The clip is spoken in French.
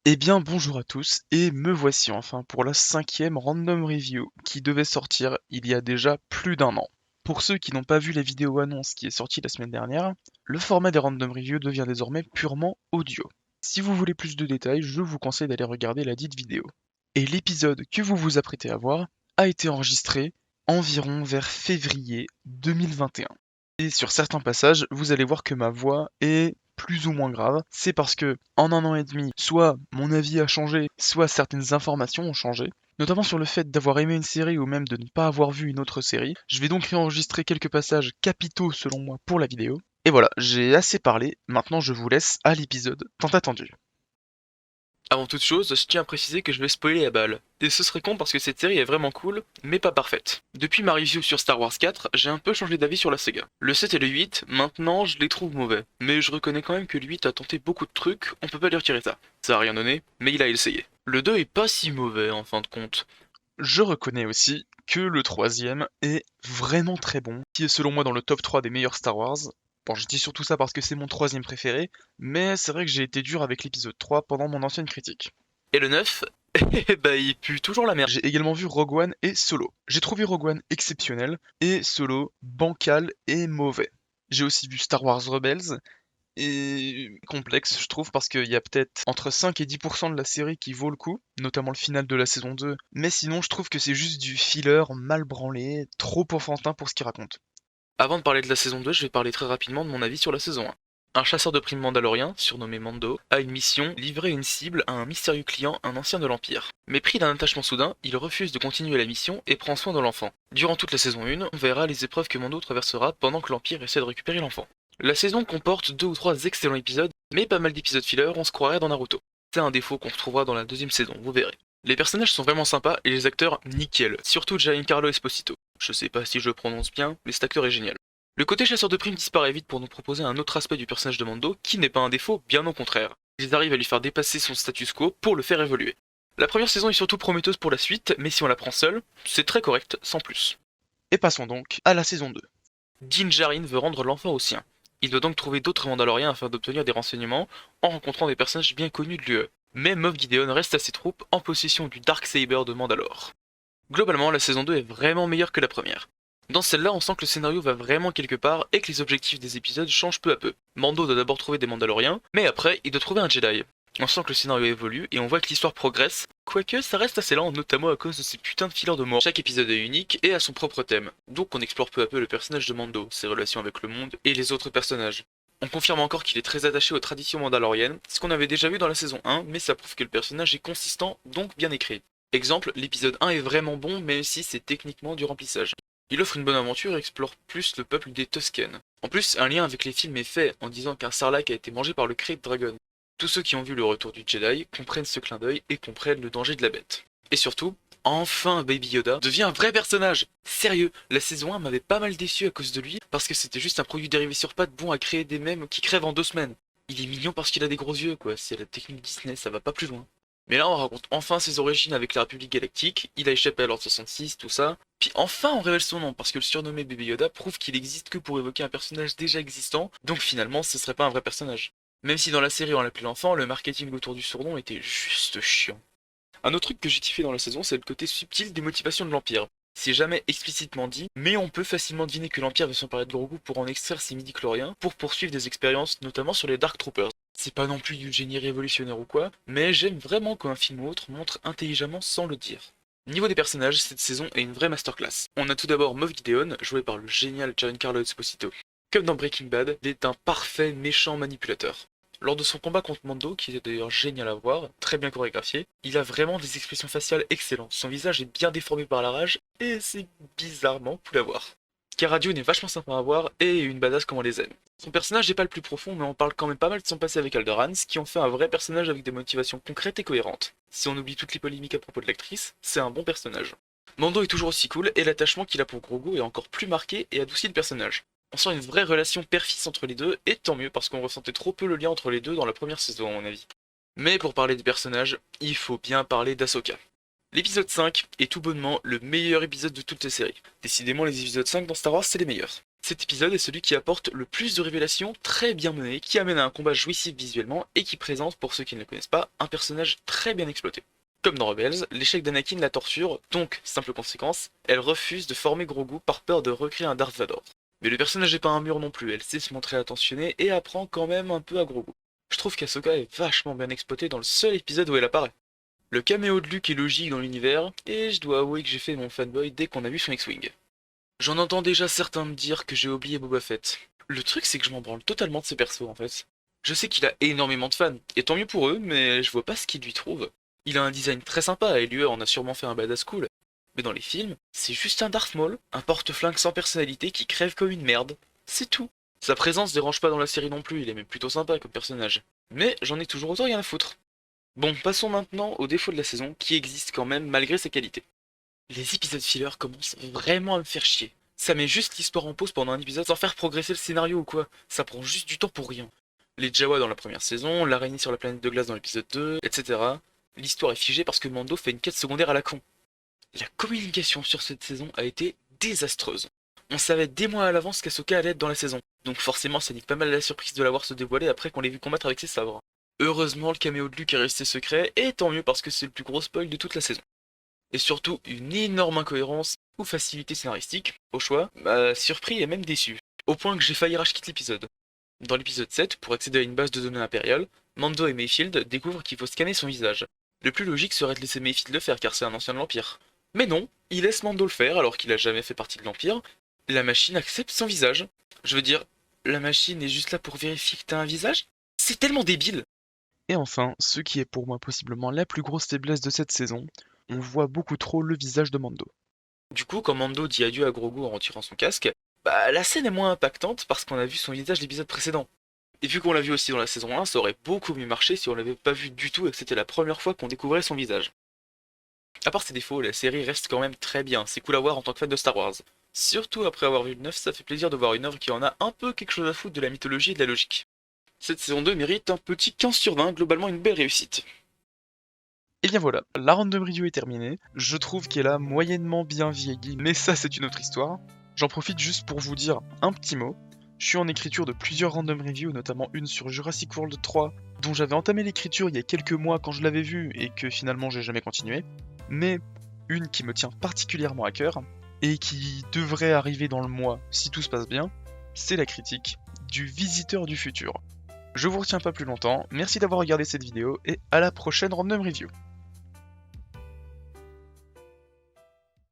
Eh bien bonjour à tous, et me voici enfin pour la cinquième random review qui devait sortir il y a déjà plus d'un an. Pour ceux qui n'ont pas vu la vidéo annonce qui est sortie la semaine dernière, le format des random reviews devient désormais purement audio. Si vous voulez plus de détails, je vous conseille d'aller regarder la dite vidéo. Et l'épisode que vous vous apprêtez à voir a été enregistré environ vers février 2021. Et sur certains passages, vous allez voir que ma voix est plus ou moins grave. C'est parce que en un an et demi, soit mon avis a changé, soit certaines informations ont changé, notamment sur le fait d'avoir aimé une série ou même de ne pas avoir vu une autre série. Je vais donc réenregistrer quelques passages capitaux selon moi pour la vidéo. Et voilà, j'ai assez parlé, maintenant je vous laisse à l'épisode tant attendu. Avant toute chose, je tiens à préciser que je vais spoiler à balle. Et ce serait con parce que cette série est vraiment cool, mais pas parfaite. Depuis ma review sur Star Wars 4, j'ai un peu changé d'avis sur la saga. Le 7 et le 8, maintenant je les trouve mauvais. Mais je reconnais quand même que le 8 a tenté beaucoup de trucs, on peut pas lui retirer ça. Ça a rien donné, mais il a essayé. Le 2 est pas si mauvais en fin de compte. Je reconnais aussi que le troisième est vraiment très bon, qui est selon moi dans le top 3 des meilleurs Star Wars. Bon, je dis surtout ça parce que c'est mon troisième préféré, mais c'est vrai que j'ai été dur avec l'épisode 3 pendant mon ancienne critique. Et le 9, bah il pue toujours la merde. J'ai également vu Rogue One et Solo. J'ai trouvé Rogue One exceptionnel, et Solo bancal et mauvais. J'ai aussi vu Star Wars Rebels, et complexe, je trouve, parce qu'il y a peut-être entre 5 et 10% de la série qui vaut le coup, notamment le final de la saison 2, mais sinon je trouve que c'est juste du filler mal branlé, trop enfantin pour ce qu'il raconte. Avant de parler de la saison 2, je vais parler très rapidement de mon avis sur la saison 1. Un chasseur de primes mandalorien, surnommé Mando, a une mission, livrer une cible à un mystérieux client, un ancien de l'Empire. Mais pris d'un attachement soudain, il refuse de continuer la mission et prend soin de l'enfant. Durant toute la saison 1, on verra les épreuves que Mando traversera pendant que l'Empire essaie de récupérer l'enfant. La saison comporte 2 ou 3 excellents épisodes, mais pas mal d'épisodes filler, on se croirait dans Naruto. C'est un défaut qu'on retrouvera dans la deuxième saison, vous verrez. Les personnages sont vraiment sympas et les acteurs nickel, surtout Giancarlo Esposito. Je sais pas si je le prononce bien, mais cet acteur est génial. Le côté chasseur de primes disparaît vite pour nous proposer un autre aspect du personnage de Mando qui n'est pas un défaut, bien au contraire. Ils arrivent à lui faire dépasser son status quo pour le faire évoluer. La première saison est surtout prometteuse pour la suite, mais si on la prend seule, c'est très correct, sans plus. Et passons donc à la saison 2. Din Djarin veut rendre l'enfant au sien. Il doit donc trouver d'autres Mandaloriens afin d'obtenir des renseignements en rencontrant des personnages bien connus de l'UE. Mais Moff Gideon reste à ses troupes en possession du Darksaber de Mandalore. Globalement, la saison 2 est vraiment meilleure que la première. Dans celle-là, on sent que le scénario va vraiment quelque part et que les objectifs des épisodes changent peu à peu. Mando doit d'abord trouver des Mandaloriens, mais après, il doit trouver un Jedi. On sent que le scénario évolue et on voit que l'histoire progresse, quoique ça reste assez lent, notamment à cause de ces putains de fileurs de mort. Chaque épisode est unique et a son propre thème, donc on explore peu à peu le personnage de Mando, ses relations avec le monde et les autres personnages. On confirme encore qu'il est très attaché aux traditions mandaloriennes, ce qu'on avait déjà vu dans la saison 1, mais ça prouve que le personnage est consistant, donc bien écrit. Exemple, l'épisode 1 est vraiment bon, même si c'est techniquement du remplissage. Il offre une bonne aventure et explore plus le peuple des Tusken. En plus, un lien avec les films est fait en disant qu'un Sarlacc a été mangé par le Krayt Dragon. Tous ceux qui ont vu le retour du Jedi comprennent ce clin d'œil et comprennent le danger de la bête. Et surtout, enfin Baby Yoda devient un vrai personnage. Sérieux, la saison 1 m'avait pas mal déçu à cause de lui, parce que c'était juste un produit dérivé sur pattes bon à créer des mèmes qui crèvent en 2 semaines. Il est mignon parce qu'il a des gros yeux, quoi. C'est la technique Disney, ça va pas plus loin. Mais là, on raconte enfin ses origines avec la République Galactique, il a échappé à l'Ordre 66, tout ça. Puis enfin, on révèle son nom, parce que le surnommé Baby Yoda prouve qu'il existe que pour évoquer un personnage déjà existant, donc finalement, ce serait pas un vrai personnage. Même si dans la série on l'appelait l'enfant, le marketing autour du surnom était juste chiant. Un autre truc que j'ai kiffé dans la saison, c'est le côté subtil des motivations de l'Empire. C'est jamais explicitement dit, mais on peut facilement deviner que l'Empire veut s'emparer de Grogu pour en extraire ses midi-chloriens, pour poursuivre des expériences, notamment sur les Dark Troopers. C'est pas non plus du génie révolutionnaire ou quoi, mais j'aime vraiment qu'un film ou autre montre intelligemment sans le dire. Niveau des personnages, cette saison est une vraie masterclass. On a tout d'abord Moff Gideon, joué par le génial Giancarlo Esposito. Comme dans Breaking Bad, il est un parfait méchant manipulateur. Lors de son combat contre Mando, qui était d'ailleurs génial à voir, très bien chorégraphié, il a vraiment des expressions faciales excellentes. Son visage est bien déformé par la rage, et c'est bizarrement cool à voir. Cara Dune est vachement sympa à voir, et une badass comme on les aime. Son personnage n'est pas le plus profond, mais on parle quand même pas mal de son passé avec Alderaan, ce qui en fait un vrai personnage avec des motivations concrètes et cohérentes. Si on oublie toutes les polémiques à propos de l'actrice, c'est un bon personnage. Mando est toujours aussi cool, et l'attachement qu'il a pour Grogu est encore plus marqué et adoucit le personnage. On sent une vraie relation père-fils entre les deux, et tant mieux parce qu'on ressentait trop peu le lien entre les deux dans la première saison à mon avis. Mais pour parler des personnages, il faut bien parler d'Ahsoka. L'épisode 5 est tout bonnement le meilleur épisode de toute la série. Décidément les épisodes 5 dans Star Wars c'est les meilleurs. Cet épisode est celui qui apporte le plus de révélations très bien menées, qui amène à un combat jouissif visuellement et qui présente, pour ceux qui ne le connaissent pas, un personnage très bien exploité. Comme dans Rebels, l'échec d'Anakin la torture, donc, simple conséquence, elle refuse de former Grogu par peur de recréer un Darth Vader. Mais le personnage n'est pas un mur non plus, elle sait se montrer attentionnée et apprend quand même un peu à Grogu. Je trouve qu'Ahsoka est vachement bien exploitée dans le seul épisode où elle apparaît. Le caméo de Luke est logique dans l'univers, et je dois avouer que j'ai fait mon fanboy dès qu'on a vu son X-Wing. J'en entends déjà certains me dire que j'ai oublié Boba Fett. Le truc c'est que je m'en branle totalement de ces persos en fait. Je sais qu'il a énormément de fans, et tant mieux pour eux, mais je vois pas ce qu'ils lui trouvent. Il a un design très sympa, et lui en a sûrement fait un badass cool. Mais dans les films, c'est juste un Darth Maul, un porte-flingue sans personnalité qui crève comme une merde. C'est tout. Sa présence dérange pas dans la série non plus, il est même plutôt sympa comme personnage. Mais j'en ai toujours autant rien à foutre. Bon, passons maintenant aux défauts de la saison, qui existent quand même malgré ses qualités. Les épisodes filler commencent vraiment à me faire chier. Ça met juste l'histoire en pause pendant un épisode sans faire progresser le scénario ou quoi. Ça prend juste du temps pour rien. Les Jawa dans la première saison, l'araignée sur la planète de glace dans l'épisode 2, etc. L'histoire est figée parce que Mando fait une quête secondaire à la con. La communication sur cette saison a été désastreuse. On savait des mois à l'avance qu'Ahsoka allait être dans la saison, donc forcément ça nique pas mal la surprise de la voir se dévoiler après qu'on l'ait vu combattre avec ses sabres. Heureusement le caméo de Luke est resté secret, et tant mieux parce que c'est le plus gros spoil de toute la saison. Et surtout une énorme incohérence ou facilité scénaristique, au choix, m'a surpris et même déçu, au point que j'ai failli rage quitter l'épisode. Dans l'épisode 7, pour accéder à une base de données impériale, Mando et Mayfield découvrent qu'il faut scanner son visage. Le plus logique serait de laisser Mayfield le faire car c'est un ancien de l'Empire. Mais non, il laisse Mando le faire alors qu'il a jamais fait partie de l'Empire. La machine accepte son visage. Je veux dire, la machine est juste là pour vérifier que t'as un visage? C'est tellement débile! Et enfin, ce qui est pour moi possiblement la plus grosse faiblesse de cette saison, on voit beaucoup trop le visage de Mando. Du coup, quand Mando dit adieu à Grogu en retirant son casque, bah la scène est moins impactante parce qu'on a vu son visage l'épisode précédent. Et vu qu'on l'a vu aussi dans la saison 1, ça aurait beaucoup mieux marché si on l'avait pas vu du tout et que c'était la première fois qu'on découvrait son visage. À part ses défauts, la série reste quand même très bien, c'est cool à voir en tant que fan de Star Wars. Surtout après avoir vu le 9, ça fait plaisir de voir une œuvre qui en a un peu quelque chose à foutre de la mythologie et de la logique. Cette saison 2 mérite un petit 15 sur 20, globalement une belle réussite. Et bien voilà, la random review est terminée. Je trouve qu'elle a moyennement bien vieilli, mais ça c'est une autre histoire. J'en profite juste pour vous dire un petit mot. Je suis en écriture de plusieurs random reviews, notamment une sur Jurassic World 3, dont j'avais entamé l'écriture il y a quelques mois quand je l'avais vu et que finalement j'ai jamais continué. Mais une qui me tient particulièrement à cœur, et qui devrait arriver dans le mois si tout se passe bien, c'est la critique du Visiteur du futur. Je vous retiens pas plus longtemps, merci d'avoir regardé cette vidéo et à la prochaine random review.